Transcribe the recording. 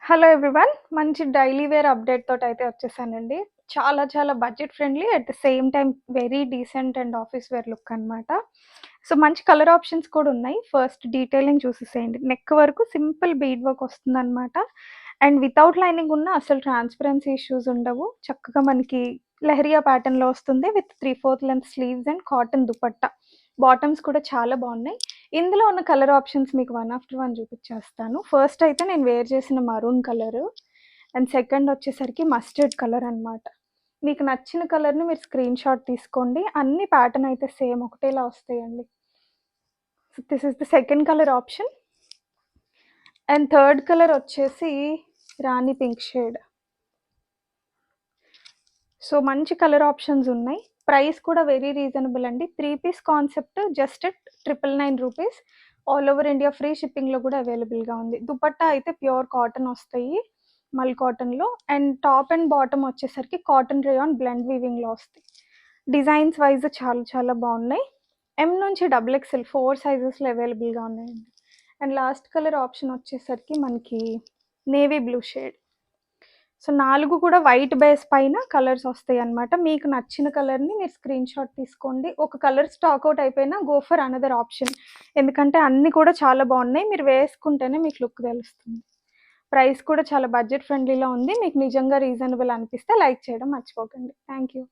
Hello everyone. మంచి daily wear update తోటయితే వచ్చేసానండి. చాలా చాలా budget friendly at the same time very decent and office wear look అనమాట. సో, మంచి కలర్ ఆప్షన్స్ కూడా ఉన్నాయి. ఫస్ట్ డీటెయిలింగ్ చూసేసేయండి. నెక్ వరకు సింపుల్ బీడ్ వర్క్ వస్తుందనమాట. అండ్ వితౌట్ లైనింగ్ ఉన్న అసలు ట్రాన్స్‌పరెన్సీ ఇష్యూస్ ఉండవు. చక్కగా మనకి లెహరియా ప్యాటర్న్‌లో వస్తుంది with 3/4 length sleeves and cotton dupatta. Bottoms కూడా చాలా బాగున్నాయి. ఇందులో ఉన్న కలర్ ఆప్షన్స్ మీకు వన్ ఆఫ్టర్ వన్ చూపించేస్తాను. ఫస్ట్ అయితే నేను వేర్ చేసిన మరూన్ కలరు అండ్ సెకండ్ వచ్చేసరికి మస్టర్డ్ కలర్ అనమాట. మీకు నచ్చిన కలర్‌ని మీరు స్క్రీన్ షాట్ తీసుకోండి. అన్ని ప్యాటర్న్ అయితే సేమ్ ఒకటేలా వస్తాయండి. So, this is the second colour option. And third colour వచ్చేసి రాణి పింక్ షేడ్. సో, మంచి కలర్ ఆప్షన్స్ ఉన్నాయి. ప్రైస్ కూడా వెరీ రీజనబుల్ అండి. 3 piece concept just at 999 rupees. All over India free షిప్పింగ్‌లో కూడా అవైలబుల్‌గా ఉంది. దుపట్టా అయితే ప్యూర్ కాటన్ వస్తాయి. మల్ కాటన్‌లో అండ్ టాప్ అండ్ బాటమ్ వచ్చేసరికి కాటన్ రేయాన్ బ్లెండ్ వీవింగ్‌లో వస్తాయి. డిజైన్స్ వైస్ చాలా చాలా బాగున్నాయి. ఎం నుంచి డబుల్ ఎక్స్ఎల్ 4 సైజెస్‌లో అవైలబుల్‌గా ఉన్నాయండి. అండ్ లాస్ట్ కలర్ ఆప్షన్ వచ్చేసరికి మనకి నేవీ బ్లూ షేడ్. సో, 4 కూడా వైట్ బేస్ పైన కలర్స్ వస్తాయన్నమాట. మీకు నచ్చిన కలర్‌ని మీరు స్క్రీన్ షాట్ తీసుకోండి. ఒక కలర్ స్టాక్ ఔట్ అయిపోయినా గో ఫర్ అనదర్ ఆప్షన్. ఎందుకంటే అన్నీ కూడా చాలా బాగున్నాయి. మీరు వేసుకుంటేనే మీకు లుక్ తెలుస్తుంది. ప్రైస్ కూడా చాలా బడ్జెట్ ఫ్రెండ్లీలో ఉంది. మీకు నిజంగా రీజనబుల్ అనిపిస్తే లైక్ చేయడం మర్చిపోకండి. Thank you.